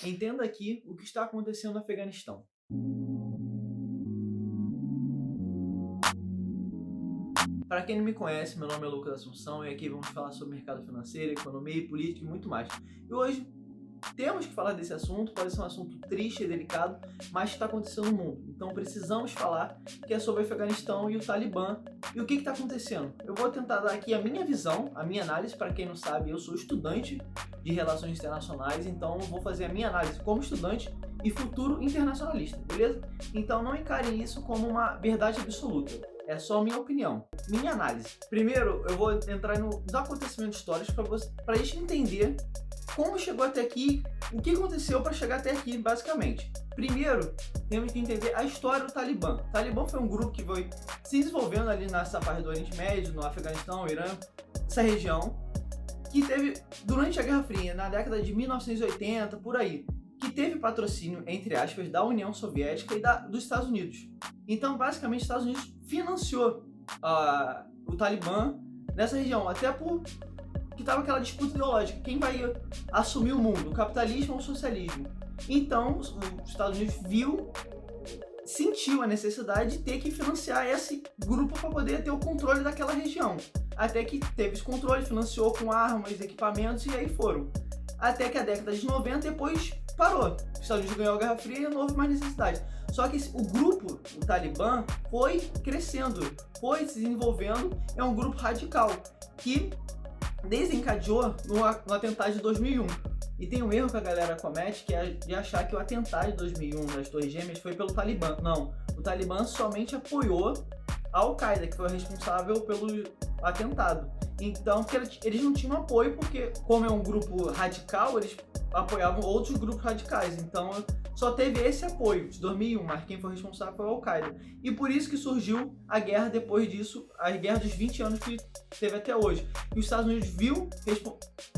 Entenda aqui o que está acontecendo no Afeganistão. Para quem não me conhece, meu nome é Lucas Assunção e aqui vamos falar sobre mercado financeiro, economia, política e muito mais. E hoje temos que falar desse assunto, pode ser um assunto triste e delicado, mas está acontecendo no mundo. Então precisamos falar, que é sobre o Afeganistão e o Talibã e o que está acontecendo. Eu vou tentar dar aqui a minha visão, a minha análise. Para quem não sabe, eu sou estudante de Relações Internacionais, então eu vou fazer a minha análise como estudante e futuro internacionalista, beleza? Então não encarem isso como uma verdade absoluta. É só minha opinião, minha análise. Primeiro, eu vou entrar nos acontecimentos históricos para a gente entender como chegou até aqui, o que aconteceu para chegar até aqui, basicamente. Primeiro, temos que entender a história do Talibã. O Talibã foi um grupo que foi se desenvolvendo ali nessa parte do Oriente Médio, no Afeganistão, no Irã, essa região, que teve, durante a Guerra Fria, na década de 1980, por aí, que teve patrocínio, entre aspas, da União Soviética e dos Estados Unidos. Então, basicamente, os Estados Unidos financiou o Talibã nessa região, até por que estava aquela disputa ideológica, quem vai assumir o mundo, o capitalismo ou o socialismo. Então, os Estados Unidos sentiu a necessidade de ter que financiar esse grupo para poder ter o controle daquela região. Até que teve esse controle, financiou com armas, equipamentos e aí foram. Até que a década de 90 depois parou. Os Estados Unidos ganhou a Guerra Fria e não houve mais necessidade. Só que o grupo, o Talibã, foi crescendo, foi se desenvolvendo, é um grupo radical que desencadeou no atentado de 2001. E tem um erro que a galera comete, que é de achar que o atentado de 2001 das Torres Gêmeas foi pelo Talibã. Não, o Talibã somente apoiou a Al-Qaeda, que foi responsável pelo atentado. Então, porque eles não tinham apoio, porque como é um grupo radical, eles apoiavam outros grupos radicais. Então, só teve esse apoio de 2001, mas quem foi responsável foi a Al-Qaeda. E por isso que surgiu a guerra depois disso, a guerra dos 20 anos que teve até hoje. E os Estados Unidos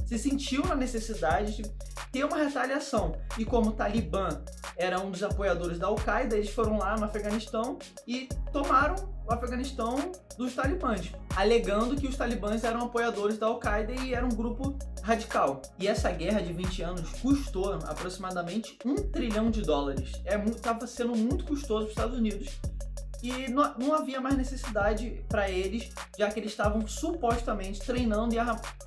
se sentiu na necessidade de ter uma retaliação. E como o Talibã era um dos apoiadores da Al-Qaeda, eles foram lá no Afeganistão e tomaram o Afeganistão dos talibãs, alegando que os talibãs eram apoiadores da Al-Qaeda e era um grupo radical. E essa guerra de 20 anos custou aproximadamente $1 trilhão. Estava sendo muito custoso para os Estados Unidos. E não havia mais necessidade para eles, já que eles estavam supostamente treinando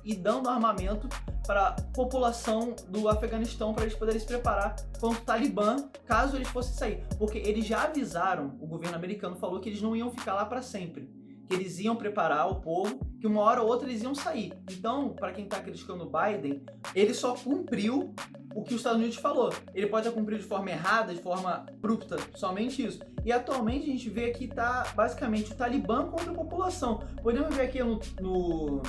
e dando armamento para a população do Afeganistão para eles poderem se preparar contra o Talibã, caso eles fossem sair. Porque eles já avisaram, o governo americano falou que eles não iam ficar lá para sempre, que eles iam preparar o povo, que uma hora ou outra eles iam sair. Então, para quem está criticando o Biden, ele só cumpriu o que os Estados Unidos falou. Ele pode cumprir de forma errada, de forma abrupta, somente isso. E atualmente a gente vê que está basicamente o Talibã contra a população. Podemos ver aqui no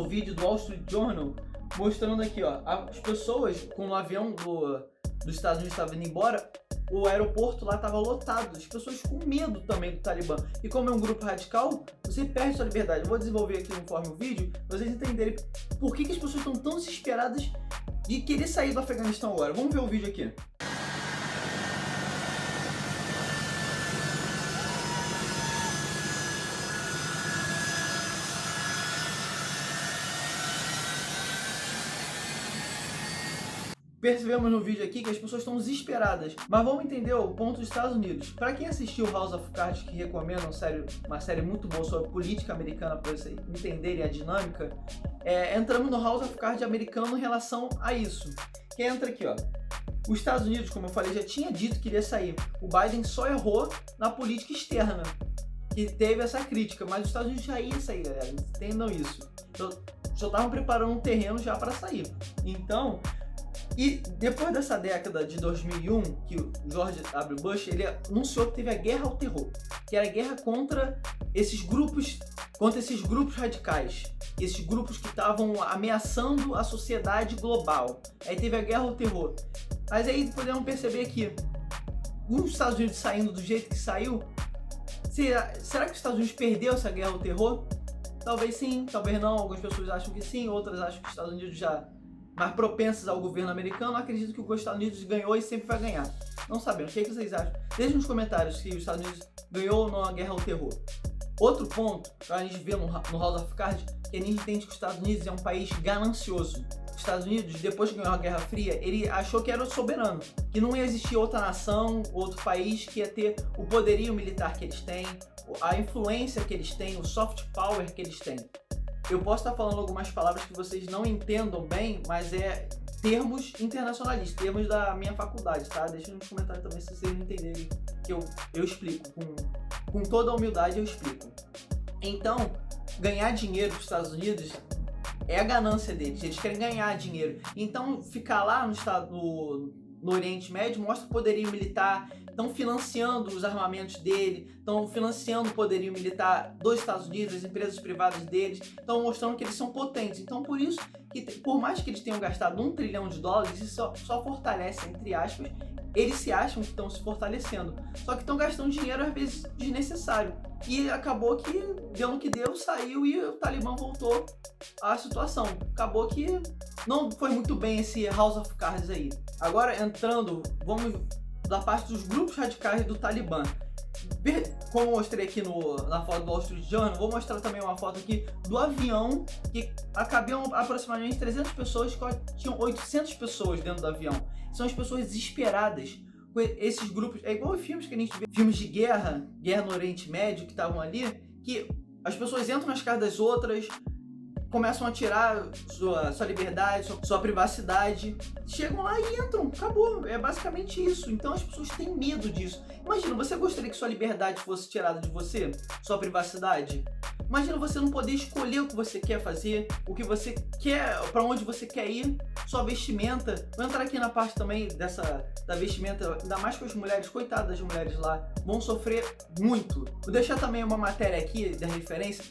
vídeo do Wall Street Journal, mostrando aqui, ó, as pessoas com o avião dos Estados Unidos estava indo embora, o aeroporto lá estava lotado, as pessoas com medo também do Talibã. E como é um grupo radical, você perde sua liberdade. Eu vou desenvolver aqui conforme o vídeo, para vocês entenderem por que as pessoas estão tão desesperadas de querer sair do Afeganistão agora. Vamos ver o vídeo aqui. Percebemos no vídeo aqui que as pessoas estão desesperadas, mas vamos entender o ponto dos Estados Unidos. Para quem assistiu House of Cards, que recomendo uma série muito boa sobre política americana para vocês entenderem a dinâmica, entramos no House of Cards americano em relação a isso. Que entra aqui, ó. Os Estados Unidos, como eu falei, já tinha dito que iria sair. O Biden só errou na política externa, que teve essa crítica, mas os Estados Unidos já ia sair, galera. Entendam isso. Então, só estavam preparando um terreno já para sair. Então, e depois dessa década de 2001, que o George W. Bush ele anunciou que teve a guerra ao terror, que era a guerra contra esses grupos radicais, esses grupos que estavam ameaçando a sociedade global. Aí teve a guerra ao terror. Mas aí podemos perceber que os Estados Unidos saindo do jeito que saiu, será que os Estados Unidos perdeu essa guerra ao terror? Talvez sim, talvez não. Algumas pessoas acham que sim, outras acham que os Estados Unidos já mais propensas ao governo americano, acredito que os Estados Unidos ganhou e sempre vai ganhar. Não sabemos. O que vocês acham? Deixe nos comentários se os Estados Unidos ganhou ou não a guerra ao terror. Outro ponto, que a gente vê no House of Cards, que a gente entende que os Estados Unidos é um país ganancioso. Estados Unidos, depois que ganhou a Guerra Fria, ele achou que era o soberano, que não ia existir outra nação, outro país que ia ter o poderio militar que eles têm, a influência que eles têm, o soft power que eles têm. Eu posso estar falando algumas palavras que vocês não entendam bem, mas é termos internacionalistas, termos da minha faculdade, tá? Deixa nos comentários também se vocês não entenderem, que eu explico, com toda a humildade eu explico. Então, ganhar dinheiro dos Estados Unidos é a ganância deles, eles querem ganhar dinheiro. Então, ficar lá no Oriente Médio mostra o poderio militar, estão financiando os armamentos dele, estão financiando o poderio militar dos Estados Unidos, as empresas privadas deles, estão mostrando que eles são potentes. Então, por isso, que por mais que eles tenham gastado $1 trilhão, isso só fortalece, entre aspas, eles se acham que estão se fortalecendo, só que estão gastando dinheiro às vezes desnecessário. E acabou que deu no que deu, saiu e o Talibã voltou à situação. Acabou que não foi muito bem esse House of Cards aí. Agora entrando, vamos da parte dos grupos radicais do Talibã. Como eu mostrei aqui na foto do Wall Street Journal, vou mostrar também uma foto aqui do avião, que cabiam aproximadamente 300 pessoas, tinham 800 pessoas dentro do avião. São as pessoas desesperadas com esses grupos. É igual filmes que a gente vê, filmes de guerra no Oriente Médio, que estavam ali, que as pessoas entram nas casas das outras, começam a tirar sua liberdade, sua privacidade, chegam lá e entram, acabou, é basicamente isso. Então as pessoas têm medo disso. Imagina, você gostaria que sua liberdade fosse tirada de você, sua privacidade? Imagina você não poder escolher o que você quer fazer, o que você quer, para onde você quer ir, sua vestimenta. Vou entrar aqui na parte também da vestimenta, ainda mais com as mulheres, coitadas das mulheres lá, vão sofrer muito. Vou deixar também uma matéria aqui da referência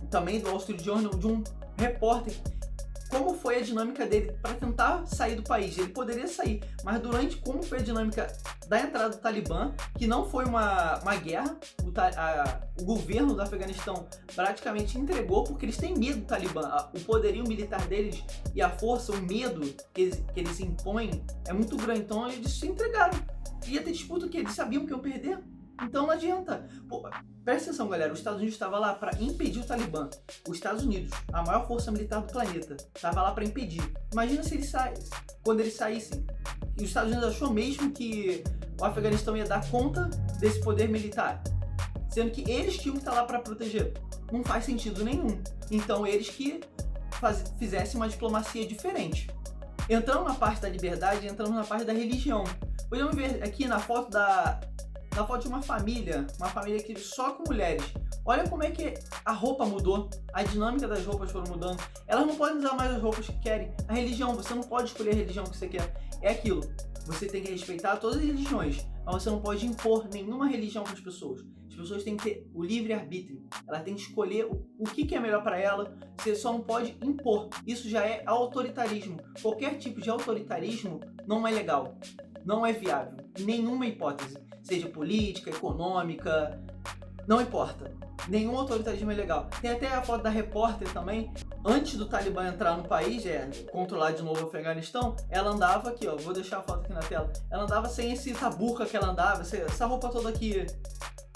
também do Wall Street Journal, de um repórter, como foi a dinâmica dele para tentar sair do país. Ele poderia sair, mas como foi a dinâmica da entrada do Talibã, que não foi uma guerra, o governo do Afeganistão praticamente entregou, porque eles têm medo do Talibã. O poderio militar deles e a força, o medo que eles impõem é muito grande, então eles se entregaram. Ia ter disputa que eles sabiam que iam perder. Então não adianta. Pô, presta atenção, galera, os Estados Unidos estava lá para impedir o Talibã. Os Estados Unidos, a maior força militar do planeta, estava lá para impedir. Imagina se eles quando eles saíssem. E os Estados Unidos achou mesmo que o Afeganistão ia dar conta desse poder militar, sendo que eles tinham que estar lá para proteger. Não faz sentido nenhum. Então eles que fizessem uma diplomacia diferente. Entrando na parte da liberdade, entramos na parte da religião. Podemos ver aqui na foto de uma família que só com mulheres. Olha como é que a roupa mudou, a dinâmica das roupas foram mudando. Elas não podem usar mais as roupas que querem. A religião, você não pode escolher a religião que você quer. É aquilo, você tem que respeitar todas as religiões, mas você não pode impor nenhuma religião para as pessoas. As pessoas têm que ter o livre-arbítrio. Ela tem que escolher o que é melhor para ela. Você só não pode impor. Isso já é autoritarismo. Qualquer tipo de autoritarismo não é legal, não é viável, nenhuma hipótese. Seja política, econômica, não importa. Nenhum autoritarismo é legal. Tem até a foto da repórter também. Antes do Talibã entrar no país, controlar de novo o Afeganistão, ela andava aqui, ó, vou deixar a foto aqui na tela. Ela andava sem essa burca que ela andava, essa roupa toda aqui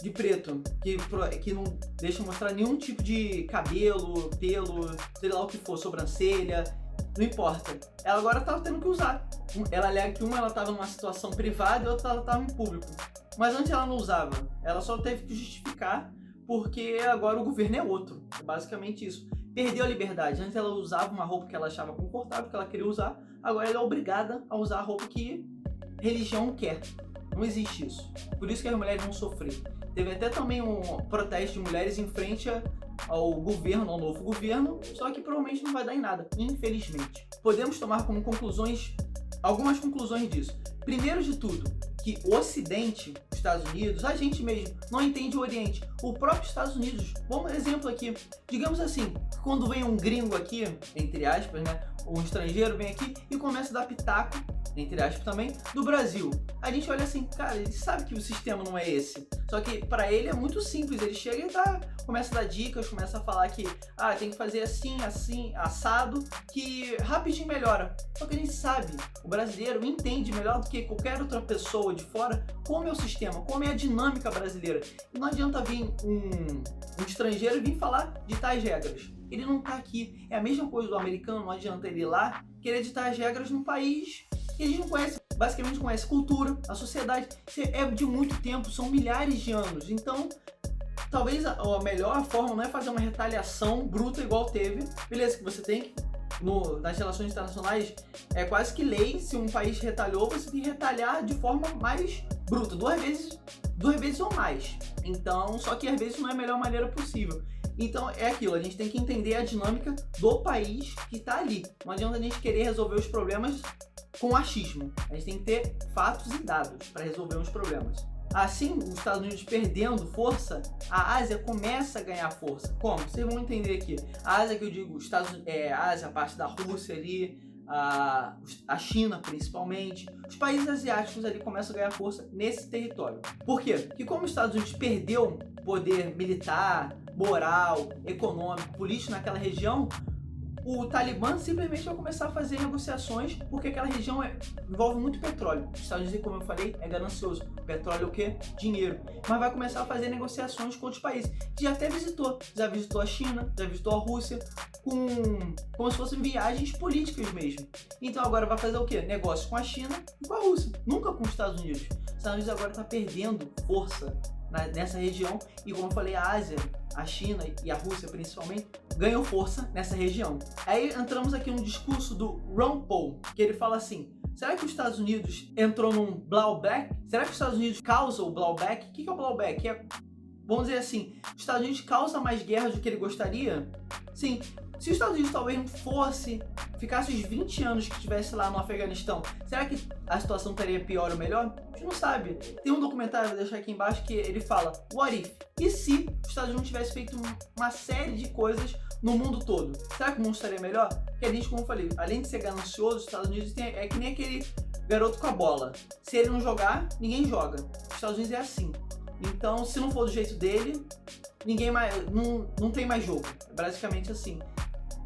de preto, que não deixa mostrar nenhum tipo de cabelo, pelo, sei lá o que for, sobrancelha, não importa. Ela agora tá tendo que usar. Ela alega que ela estava numa situação privada e outra ela estava em público. Mas antes ela não usava, ela só teve que justificar porque agora o governo é outro. É basicamente isso. Perdeu a liberdade. Antes ela usava uma roupa que ela achava confortável, que ela queria usar. Agora ela é obrigada a usar a roupa que a religião quer. Não existe isso. Por isso que as mulheres vão sofrer. Teve até também um protesto de mulheres em frente ao governo, ao novo governo, só que provavelmente não vai dar em nada, infelizmente. Podemos tomar como conclusões, algumas conclusões disso. Primeiro de tudo, que o Ocidente, os Estados Unidos, a gente mesmo, não entende o Oriente. O próprio Estados Unidos, bom exemplo aqui, digamos assim, quando vem um gringo aqui, entre aspas, né, um estrangeiro vem aqui e começa a dar pitaco, entre aspas também, do Brasil. A gente olha assim, cara, ele sabe que o sistema não é esse. Só que para ele é muito simples, ele chega e dá começa a dar dicas, começa a falar que tem que fazer assim, assim, assado, que rapidinho melhora. Só que a gente sabe, o brasileiro entende melhor do que qualquer outra pessoa de fora como é o sistema, como é a dinâmica brasileira. E não adianta vir um estrangeiro e vir falar de tais regras. Ele não tá aqui. É a mesma coisa do americano, não adianta ele ir lá querer ditar as regras num país que eles não conhecem. Basicamente não conhece cultura, a sociedade é de muito tempo, são milhares de anos. Então, talvez a melhor forma não é fazer uma retaliação bruta igual teve. Beleza, que você tem que, nas relações internacionais, é quase que lei, se um país retalhou, você tem que retalhar de forma mais bruta, duas vezes ou mais. Então, só que às vezes não é a melhor maneira possível. Então é aquilo, a gente tem que entender a dinâmica do país que está ali. Não adianta a gente querer resolver os problemas com achismo. A gente tem que ter fatos e dados para resolver os problemas. Assim, os Estados Unidos perdendo força, a Ásia começa a ganhar força. Como? Vocês vão entender aqui. A Ásia que eu digo, a Ásia, a parte da Rússia ali, a China principalmente, os países asiáticos ali começam a ganhar força nesse território. Por quê? Porque como os Estados Unidos perdeu poder militar, moral, econômico, político naquela região, o Talibã simplesmente vai começar a fazer negociações, porque aquela região envolve muito petróleo. Os Estados Unidos, como eu falei, é ganancioso. Petróleo é o quê? Dinheiro. Mas vai começar a fazer negociações com outros países. Já até visitou. Já visitou a China, já visitou a Rússia, como se fossem viagens políticas mesmo. Então agora vai fazer o quê? Negócios com a China e com a Rússia. Nunca com os Estados Unidos. Os Estados Unidos agora está perdendo força nessa região, e como eu falei, a Ásia, a China e a Rússia principalmente, ganham força nessa região. Aí entramos aqui no discurso do Ron Paul, que ele fala assim: será que os Estados Unidos entrou num blowback? Será que os Estados Unidos causa o blowback? O que é o blowback? Vamos dizer assim, os Estados Unidos causa mais guerras do que ele gostaria? Sim. Se os Estados Unidos talvez ficasse os 20 anos que estivesse lá no Afeganistão, será que a situação estaria pior ou melhor? A gente não sabe. Tem um documentário, vou deixar aqui embaixo, que ele fala: what if? E se os Estados Unidos tivesse feito uma série de coisas no mundo todo? Será que o mundo estaria melhor? Porque a gente, como eu falei, além de ser ganancioso, os Estados Unidos é que nem aquele garoto com a bola. Se ele não jogar, ninguém joga. Os Estados Unidos é assim. Então, se não for do jeito dele, ninguém mais, não tem mais jogo. É basicamente assim.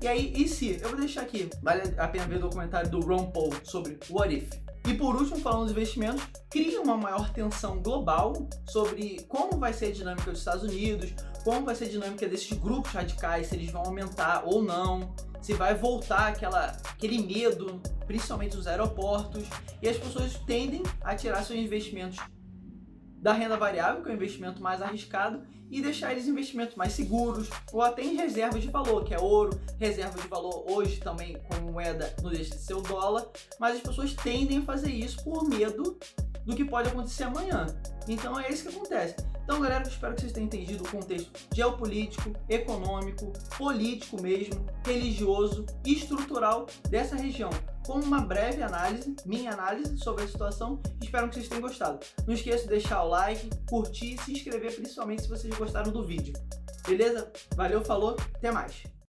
E aí, e se? Eu vou deixar aqui. Vale a pena ver o documentário do Ron Paul sobre What If. E por último, falando dos investimentos, cria uma maior tensão global sobre como vai ser a dinâmica dos Estados Unidos, como vai ser a dinâmica desses grupos radicais, se eles vão aumentar ou não, se vai voltar aquele medo, principalmente dos aeroportos, e as pessoas tendem a tirar seus investimentos da renda variável, que é o investimento mais arriscado, e deixar eles investimentos mais seguros, ou até em reservas de valor, que é ouro. Reserva de valor hoje também, como moeda, não deixa de ser o dólar, mas as pessoas tendem a fazer isso por medo do que pode acontecer amanhã. Então é isso que acontece. Então, galera, eu espero que vocês tenham entendido o contexto geopolítico, econômico, político mesmo, religioso e estrutural dessa região, com uma breve análise, minha análise sobre a situação. Espero que vocês tenham gostado. Não esqueça de deixar o like, curtir e se inscrever, principalmente se vocês gostaram do vídeo. Beleza? Valeu, falou, até mais!